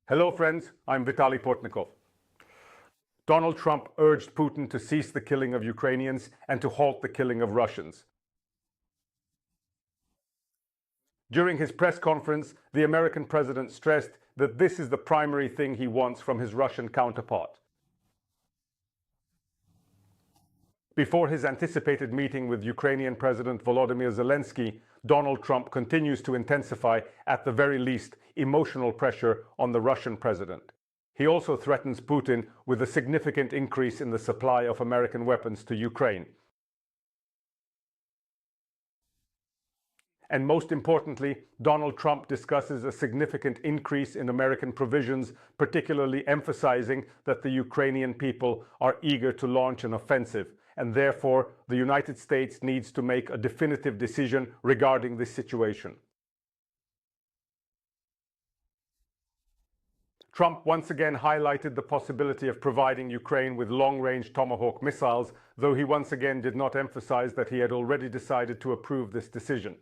Hello friends, I'm Vitaly Portnikov. Donald Trump urged Putin to cease the killing of Ukrainians and to halt the killing of Russians. During his press conference, the American president stressed that this is the primary thing he wants from his Russian counterpart. Before his anticipated meeting with Ukrainian President Volodymyr Zelensky, Donald Trump continues to intensify, at the very least, emotional pressure on the Russian president. He also threatens Putin with a significant increase in the supply of American weapons to Ukraine. And most importantly, Donald Trump discusses a significant increase in American provisions, particularly emphasizing that the Ukrainian people are eager to launch an offensive, and therefore the United States needs to make a definitive decision regarding this situation. Trump once again highlighted the possibility of providing Ukraine with long-range Tomahawk missiles, though he once again did not emphasize that he had already decided to approve this decision.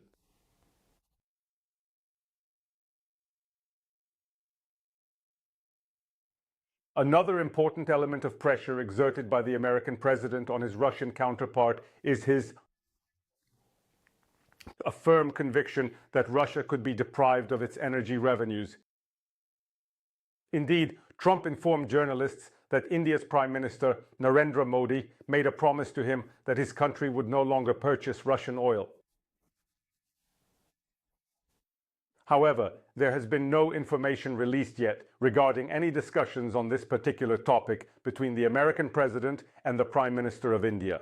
Another important element of pressure exerted by the American president on his Russian counterpart is his firm conviction that Russia could be deprived of its energy revenues. Indeed, Trump informed journalists that India's Prime Minister Narendra Modi made a promise to him that his country would no longer purchase Russian oil. However, there has been no information released yet regarding any discussions on this particular topic between the American president and the Prime Minister of India.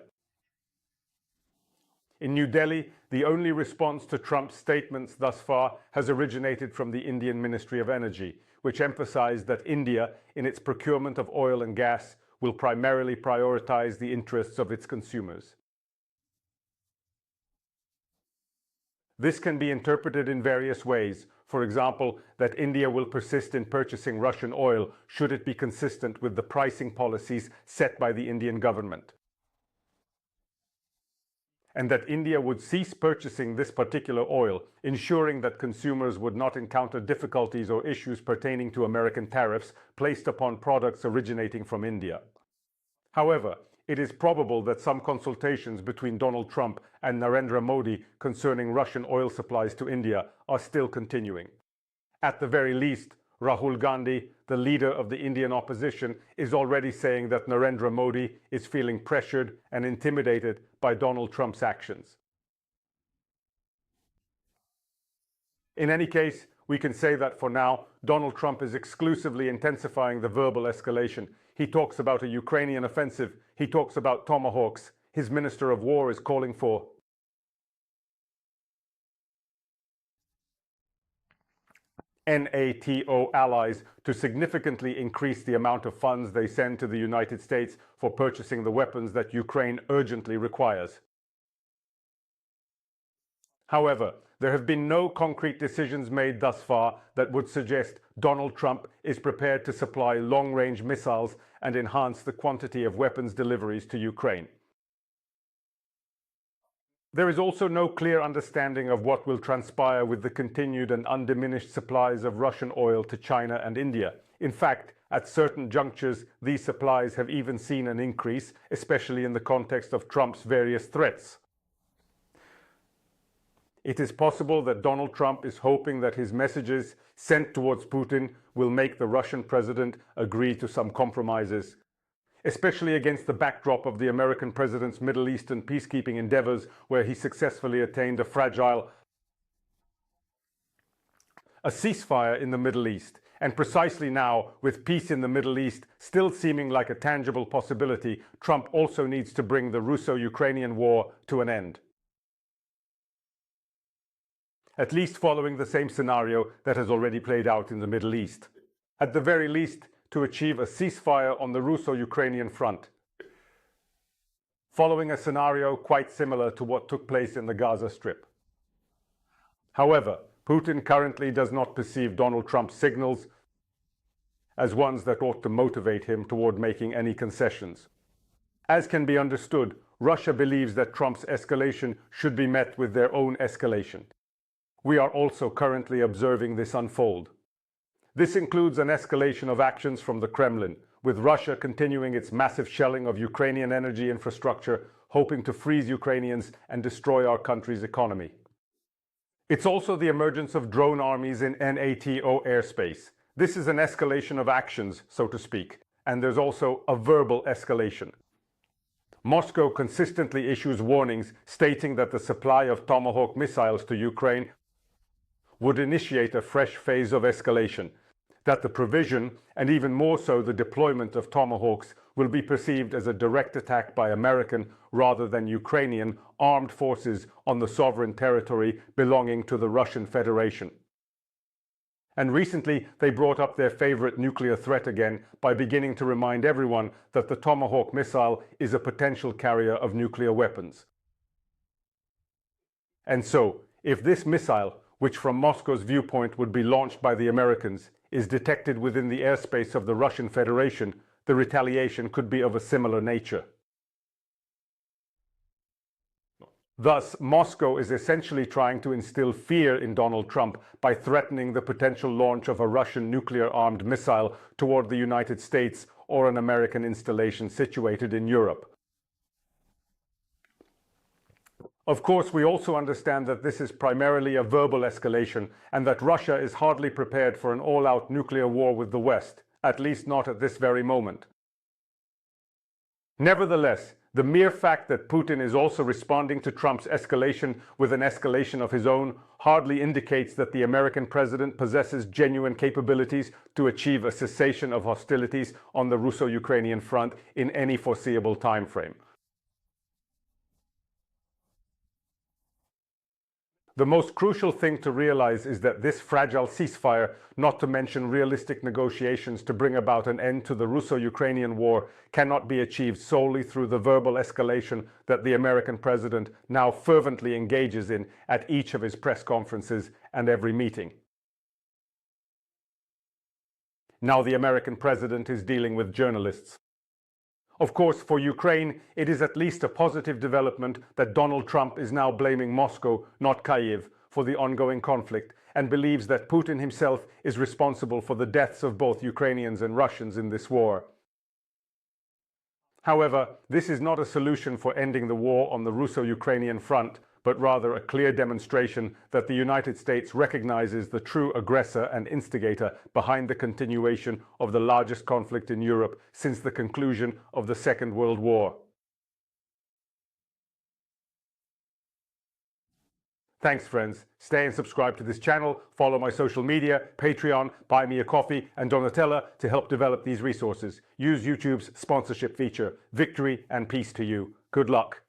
In New Delhi, the only response to Trump's statements thus far has originated from the Indian Ministry of Energy, which emphasized that India, in its procurement of oil and gas, will primarily prioritize the interests of its consumers. This can be interpreted in various ways. For example, that India will persist in purchasing Russian oil should it be consistent with the pricing policies set by the Indian government. And that India would cease purchasing this particular oil, ensuring that consumers would not encounter difficulties or issues pertaining to American tariffs placed upon products originating from India. However, it is probable that some consultations between Donald Trump and Narendra Modi concerning Russian oil supplies to India are still continuing. At the very least, Rahul Gandhi, the leader of the Indian opposition, is already saying that Narendra Modi is feeling pressured and intimidated by Donald Trump's actions. In any case, we can say that for now, Donald Trump is exclusively intensifying the verbal escalation. He talks about a Ukrainian offensive. He talks about Tomahawks. His Minister of War is calling for NATO allies to significantly increase the amount of funds they send to the United States for purchasing the weapons that Ukraine urgently requires. However, there have been no concrete decisions made thus far that would suggest Donald Trump is prepared to supply long-range missiles and enhance the quantity of weapons deliveries to Ukraine. There is also no clear understanding of what will transpire with the continued and undiminished supplies of Russian oil to China and India. In fact, at certain junctures, these supplies have even seen an increase, especially in the context of Trump's various threats. It is possible that Donald Trump is hoping that his messages sent towards Putin will make the Russian president agree to some compromises, especially against the backdrop of the American president's Middle Eastern peacekeeping endeavors, where he successfully attained a ceasefire in the Middle East. And precisely now, with peace in the Middle East still seeming like a tangible possibility, Trump also needs to bring the Russo-Ukrainian war to an end, at least following the same scenario that has already played out in the Middle East. At the very least, to achieve a ceasefire on the Russo-Ukrainian front, following a scenario quite similar to what took place in the Gaza Strip. However, Putin currently does not perceive Donald Trump's signals as ones that ought to motivate him toward making any concessions. As can be understood, Russia believes that Trump's escalation should be met with their own escalation. We are also currently observing this unfold. This includes an escalation of actions from the Kremlin, with Russia continuing its massive shelling of Ukrainian energy infrastructure, hoping to freeze Ukrainians and destroy our country's economy. It's also the emergence of drone armies in NATO airspace. This is an escalation of actions, so to speak, and there's also a verbal escalation. Moscow consistently issues warnings stating that the supply of Tomahawk missiles to Ukraine would initiate a fresh phase of escalation, that the provision, and even more so the deployment of Tomahawks, will be perceived as a direct attack by American rather than Ukrainian armed forces on the sovereign territory belonging to the Russian Federation. And recently they brought up their favorite nuclear threat again by beginning to remind everyone that the Tomahawk missile is a potential carrier of nuclear weapons. And so, if this missile, which from Moscow's viewpoint would be launched by the Americans, is detected within the airspace of the Russian Federation, the retaliation could be of a similar nature. Thus, Moscow is essentially trying to instill fear in Donald Trump by threatening the potential launch of a Russian nuclear-armed missile toward the United States or an American installation situated in Europe. Of course, we also understand that this is primarily a verbal escalation and that Russia is hardly prepared for an all-out nuclear war with the West, at least not at this very moment. Nevertheless, the mere fact that Putin is also responding to Trump's escalation with an escalation of his own hardly indicates that the American president possesses genuine capabilities to achieve a cessation of hostilities on the Russo-Ukrainian front in any foreseeable time frame. The most crucial thing to realize is that this fragile ceasefire, not to mention realistic negotiations to bring about an end to the Russo-Ukrainian war, cannot be achieved solely through the verbal escalation that the American president now fervently engages in at each of his press conferences and every meeting. Now the American president is dealing with journalists. Of course, for Ukraine, it is at least a positive development that Donald Trump is now blaming Moscow, not Kyiv, for the ongoing conflict, and believes that Putin himself is responsible for the deaths of both Ukrainians and Russians in this war. However, this is not a solution for ending the war on the Russo-Ukrainian front, but rather a clear demonstration that the United States recognizes the true aggressor and instigator behind the continuation of the largest conflict in Europe since the conclusion of the Second World War. Thanks, friends. Stay and subscribe to this channel, follow my social media, Patreon, Buy Me a Coffee, and Donatella to help develop these resources. Use YouTube's sponsorship feature. Victory and peace to you. Good luck.